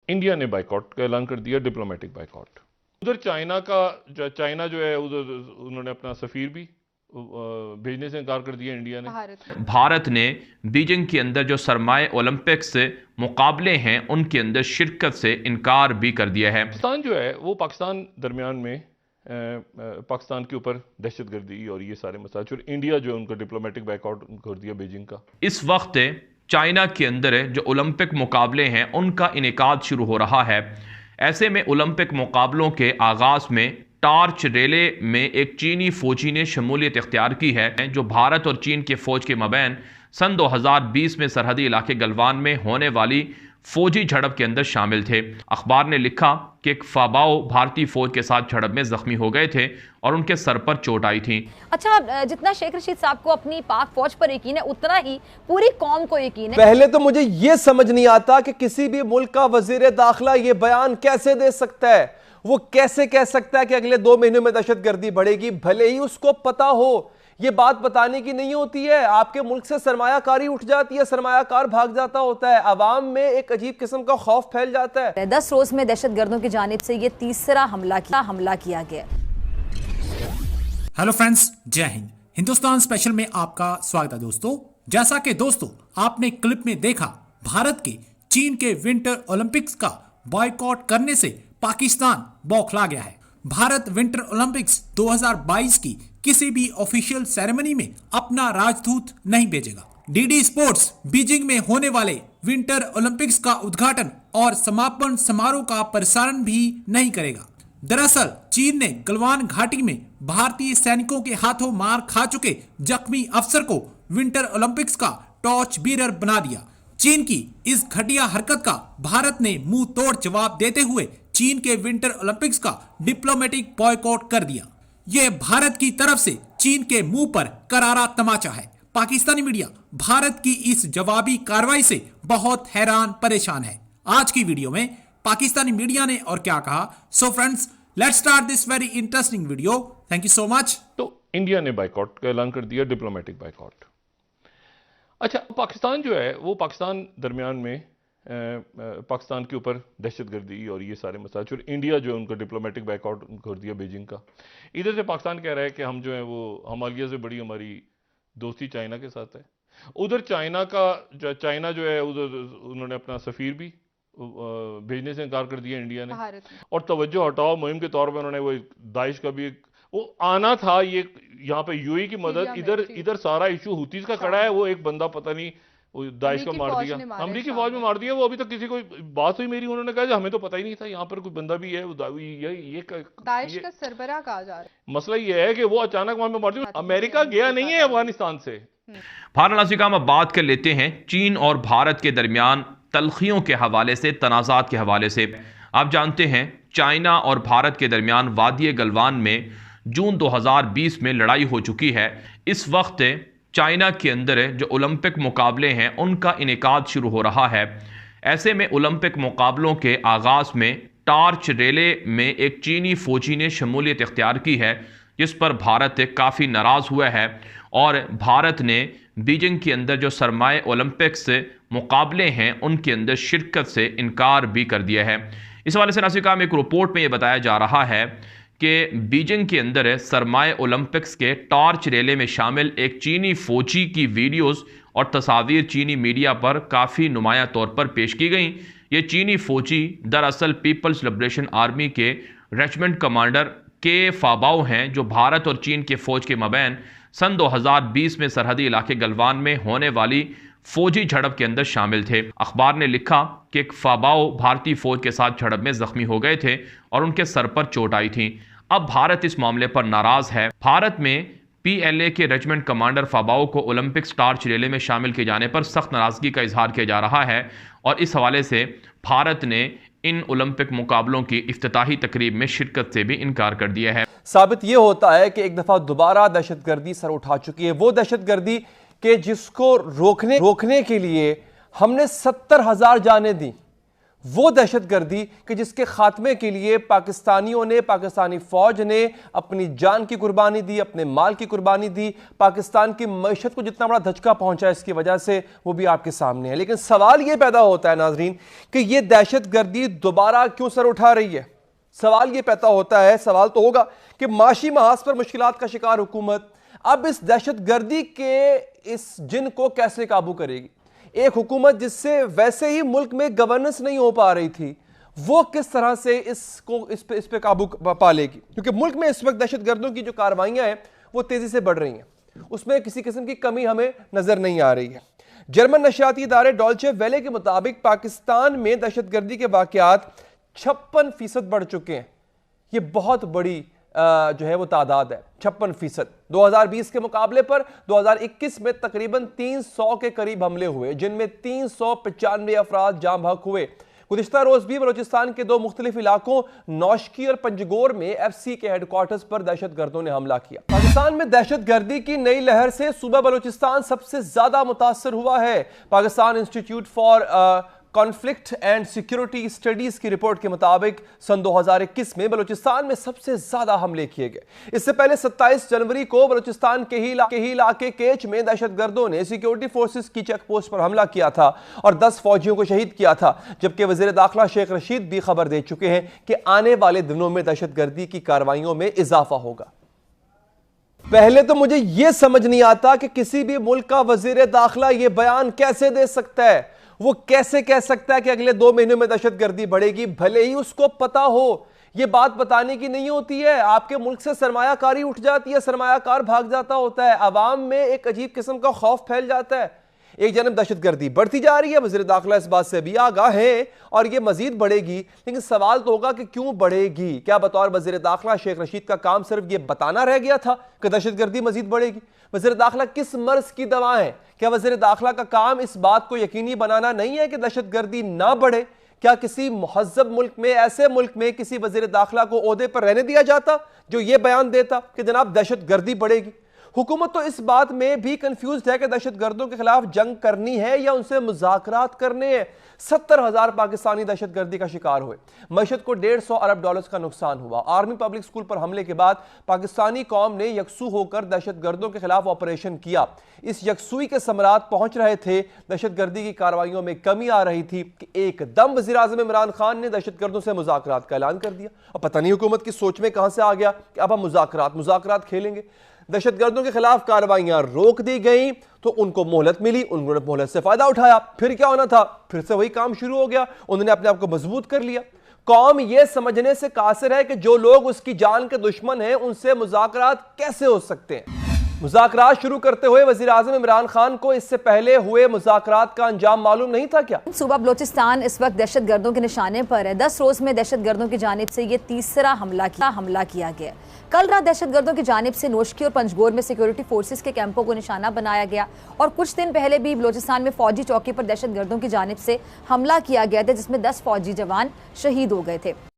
India ने boycott का ऐलान कर दिया, डिप्लोमेटिक बाइकआउट। उधर चाइना जो है उधर उन्होंने अपना सफीर भी भेजने से इनकार कर दिया इंडिया ने। भारत ने बीजिंग के अंदर जो सरमाए ओलंपिक्स मुकाबले हैं उनके अंदर शिरकत से इनकार भी कर दिया है। पाकिस्तान जो है वो पाकिस्तान दरमियान में पाकिस्तान के ऊपर दहशतगर्दी और ये सारे मसाइल, और इंडिया जो है उनका डिप्लोमेटिक बाइकआउट कर दिया बीजिंग का। इस वक्त चाइना के अंदर जो ओलंपिक मुकाबले हैं उनका इनेकाद शुरू हो रहा है। ऐसे में ओलंपिक मुकाबलों के आगाज में टार्च रेले में एक चीनी फौजी ने शमूलियत इख्तियार की है, जो भारत और चीन के फौज के मबैन सन 2020 में सरहदी इलाके गलवान में होने वाली फौजी झड़प के अंदर शामिल थे। अखबार ने लिखा कि एक फाबाओ भारतीय फौज के साथ झड़प में जख्मी हो गए थे और उनके सर पर चोट आई थी। अच्छा, जितना शेख रशीद साहब को अपनी पाक फौज पर यकीन है उतना ही पूरी कौम को यकीन है। पहले तो मुझे यह समझ नहीं आता कि किसी भी मुल्क का वजीर दाखिला यह बयान कैसे दे सकता है। वो कैसे कह सकता है कि अगले 2 महीनों में दहशतगर्दी बढ़ेगी, भले ही उसको पता हो। ये बात बताने की नहीं होती है। आपके मुल्क से सरमायाकारी उठ जाती है, सरमायाकार भाग जाता होता है, अवाम में एक अजीब किस्म का खौफ फैल जाता है। 10 रोज में दहशतगर्दों की जानिब से ये तीसरा हमला किया गया। हेलो फ्रेंड्स, जय हिंद। हिंदुस्तान स्पेशल में आपका स्वागत है दोस्तों। जैसा कि दोस्तों आपने क्लिप में देखा, भारत के चीन के विंटर ओलंपिक्स का बॉयकॉट करने से पाकिस्तान बौखला गया है। भारत विंटर ओलंपिक्स 2022 की किसी भी ऑफिशियल सेरेमनी में अपना राजदूत नहीं भेजेगा। डीडी स्पोर्ट्स बीजिंग में होने वाले विंटर ओलंपिक्स का उद्घाटन और समापन समारोह का प्रसारण भी नहीं करेगा। दरअसल चीन ने गलवान घाटी में भारतीय सैनिकों के हाथों मार खा चुके जख्मी अफसर को विंटर ओलंपिक्स का टॉर्च बीरर बना दिया। चीन की इस घटिया हरकत का भारत ने मुंह तोड़ जवाब देते हुए चीन के विंटर ओलंपिक्स का डिप्लोमेटिक बॉयकॉट कर दिया। यह भारत की तरफ से चीन के मुंह पर करारा तमाचा है। पाकिस्तानी मीडिया भारत की इस जवाबी कार्रवाई से बहुत हैरान परेशान है। आज की वीडियो में पाकिस्तानी मीडिया ने और क्या कहा, so friends let's start this very interesting video. Thank you so much. तो इंडिया ने बाइकआउट का ऐलान कर दिया, डिप्लोमेटिक बाइकआउट। अच्छा, पाकिस्तान जो है वो पाकिस्तान दरमियान में पाकिस्तान के ऊपर दहशतगर्दी और ये सारे मसाइल, और इंडिया जो है उनका डिप्लोमेटिक बाइकआउट कर दिया बीजिंग का। इधर से पाकिस्तान कह रहा है कि हम जो है वो हिमालय से बड़ी हमारी दोस्ती चाइना के साथ है। उधर चाइना जो है उधर उन्होंने अपना सफीर भी भेजने से इनकार कर दिया इंडिया ने। और तवज्जो हटाओ मुहिम के तौर पर उन्होंने वो दाइश का भी वो आना था, ये यहाँ पे यूएई की मदद, इधर सारा इशू हुतीज का खड़ा है। वो एक बंदा पता नहीं वो दाइश को मार दिया, अमरीकी फौज में मार दिया। वो अभी तक किसी को बात हुई मेरी, उन्होंने कहा हमें तो पता ही नहीं था यहाँ पर कोई बंदा भी है। ये दाइश का सरबराह कहा जा रहा है। मसला ये है कि वो अचानक वहां पे मार दिया। अमेरिका गया नहीं है अफगानिस्तान से। फारनासी का हम बात कर लेते हैं चीन और भारत के दरमियान तलखियों के हवाले से, तनाज़ात के हवाले से। आप जानते हैं चाइना और भारत के दरमियान वादी गलवान में जून 2020 में लड़ाई हो चुकी है। इस वक्त चाइना के अंदर जो ओलंपिक मुकाबले हैं उनका इनेकाद शुरू हो रहा है। ऐसे में ओलंपिक मुकाबलों के आगाज़ में टार्च रेले में एक चीनी फौजी ने शमूलियत इख्तियार की है, जिस पर भारत काफ़ी नाराज़ हुआ है और भारत ने बीजिंग के अंदर जो सरमाए ओलंपिक्स मुकाबले हैं उनके अंदर शिरकत से इनकार भी कर दिया है। इस हवाले से नासिका में एक रिपोर्ट में यह बताया जा रहा है कि बीजिंग के अंदर सरमाए ओलंपिक्स के टॉर्च रेले में शामिल एक चीनी फौजी की वीडियोस और तस्वीर चीनी मीडिया पर काफ़ी नुमाया तौर पर पेश की गई। ये चीनी फौजी दरअसल पीपल्स लिबरेशन आर्मी के रेजिमेंट कमांडर के फाबाओ हैं, जो भारत और चीन के फौज के मबैन सन 2020 में सरहदी इलाके गलवान में होने वाली फौजी झड़प के अंदर शामिल थे। अखबार ने लिखा कि एक फाबाओ भारतीय फौज के साथ झड़प में जख्मी हो गए थे और उनके सर पर चोट आई थी। अब भारत इस मामले पर नाराज है। भारत में पीएलए के रेजिमेंट कमांडर फाबाओ को ओलंपिक्स टार्च रेले में शामिल किए जाने पर सख्त नाराजगी का इजहार किया जा रहा है और इस हवाले से भारत ने इन ओलंपिक मुकाबलों की इफ्तिताही तकरीब में शिरकत से भी इनकार कर दिया है। साबित यह होता है कि एक दफा दोबारा दहशतगर्दी सर उठा चुकी है। वो दहशतगर्दी के जिसको रोकने के लिए हमने 70,000 जानें दी, वो दहशतगर्दी कि जिसके खात्मे के लिए पाकिस्तानियों ने, पाकिस्तानी फौज ने अपनी जान की कुर्बानी दी, अपने माल की कुर्बानी दी, पाकिस्तान की मईशत को जितना बड़ा धचका पहुंचा इसकी वजह से, वो भी आपके सामने है। लेकिन सवाल ये पैदा होता है नाजरीन कि ये दहशतगर्दी दोबारा क्यों सर उठा रही है। सवाल ये पैदा होता है, सवाल तो होगा कि माशी महाज पर मुश्किलात का शिकार हुकूमत अब इस दहशतगर्दी के इस जिन को कैसे काबू करेगी। एक हुकूमत जिससे वैसे ही मुल्क में गवर्नेंस नहीं हो पा रही थी, वो किस तरह से इस पे काबू पा लेगी, क्योंकि मुल्क में इस वक्त दहशतगर्दों की जो कार्रवाइयां हैं वो तेजी से बढ़ रही हैं, उसमें किसी किस्म की कमी हमें नजर नहीं आ रही है। जर्मन नशरियाती इदारे डॉल्चे वेले के मुताबिक पाकिस्तान में दहशतगर्दी के वाकयात 56% बढ़ चुके हैं। ये बहुत बड़ी जो है वो तादाद है, 56%। 2020 के मुकाबले पर 2021 में तकरीबन 300 के करीब हमले हुए, जिनमें 395 अफराद जाम बहक हुए। गुज़िश्ता रोज भी बलोचिस्तान के 2 मुख्तलिफ इलाकों नौशकी और पंजगोर में FC के हेडक्वार्टर्स पर दहशतगर्दों ने हमला किया। पाकिस्तान में दहशतगर्दी की नई लहर से सूबा बलोचिस्तान सबसे ज्यादा मुतासर हुआ है। Pakistan institute for conflict and security studies की रिपोर्ट के मुताबिक सन 2021 में बलूचिस्तान में सबसे ज्यादा हमले किए गए। इससे पहले 27 जनवरी को बलूचिस्तान के ही इलाके केच में दहशतगर्दों ने सिक्योरिटी फोर्सेस की चेक पोस्ट पर हमला किया था और 10 फौजियों को शहीद किया था, जबकि वजीर दाखिला शेख रशीद भी खबर दे चुके हैं कि आने वाले दिनों में दहशतगर्दी की कार्रवाइयों में इजाफा होगा। पहले तो मुझे यह समझ नहीं आता कि किसी भी मुल्क का वजीर दाखिला यह बयान कैसे दे सकता है। वो कैसे कह सकता है कि अगले 2 महीनों में दहशतगर्दी बढ़ेगी, भले ही उसको पता हो। ये बात बताने की नहीं होती है। आपके मुल्क से सरमायाकारी उठ जाती है, सरमायाकार भाग जाता होता है, अवाम में एक अजीब किस्म का खौफ फैल जाता है। एक जानब दहशतगर्दी बढ़ती जा रही है, वज़ीर दाखिला इस बात से भी आगाह है और ये मजीद बढ़ेगी। लेकिन सवाल तो होगा कि क्यों बढ़ेगी। क्या बतौर वज़ीर दाखिला शेख रशीद का काम सिर्फ ये बताना रह गया था कि दहशतगर्दी मजीद बढ़ेगी? वज़ीर दाखिला किस मर्ज की दवा है? क्या वज़ीर दाखिला का काम इस बात को यकीनी बनाना नहीं है कि दहशतगर्दी ना बढ़े? क्या किसी मुहज़्ज़ब मुल्क में, ऐसे मुल्क में किसी वज़ीर दाखिला को ओहदे पर रहने दिया जाता जो ये बयान देता कि जनाब दहशतगर्दी बढ़ेगी? हुकूमत तो इस बात में भी कंफ्यूज है कि दहशतगर्दों के खिलाफ जंग करनी है या उनसे मुज़ाकरात करने हैं। 70,000 पाकिस्तानी दहशतगर्दी का शिकार हुए, मईशत को $150 अरब का नुकसान हुआ। आर्मी पब्लिक स्कूल पर हमले के बाद पाकिस्तानी कौम ने यकसू होकर दहशतगर्दों के खिलाफ ऑपरेशन किया। इस यकसुई के समरात पहुंच रहे थे, दहशतगर्दी की कार्रवाइयों में कमी आ रही थी कि एकदम वज़ीर आज़म इमरान खान ने दहशतगर्दों से मुज़ाकरात का ऐलान कर दिया। और पता नहीं हुकूमत की सोच में कहां से आ गया कि अब हम मुज़ाकरात खेलेंगे। दहशतगर्दों के खिलाफ कार्रवाइयां रोक दी गई तो उनको मोहलत मिली, उन्होंने मोहलत से फायदा उठाया। फिर क्या होना था, फिर से वही काम शुरू हो गया, उन्होंने अपने आप को मजबूत कर लिया। कौम यह समझने से कासिर है कि जो लोग उसकी जान के दुश्मन हैं उनसे मुज़ाकरात कैसे हो सकते हैं। मुज़ाकरात शुरू करते हुए वज़ीर आज़म इमरान खान को इससे पहले हुए मुज़ाकरात का अंजाम मालूम नहीं था क्या? सूबा बलोचिस्तान इस वक्त दहशतगर्दों के निशाने पर है। 10 रोज में दहशतगर्दों की जानिब से यह तीसरा हमला किया गया। कल रात दहशतगर्दों की जानिब से नौशकी और पंजगोर में सिक्योरिटी फोर्सेस के कैंपों को निशाना बनाया गया और कुछ दिन पहले भी बलोचिस्तान में फौजी चौकी पर दहशतगर्दों की जानिब से हमला किया गया था, जिसमें 10 फौजी जवान शहीद हो गए थे।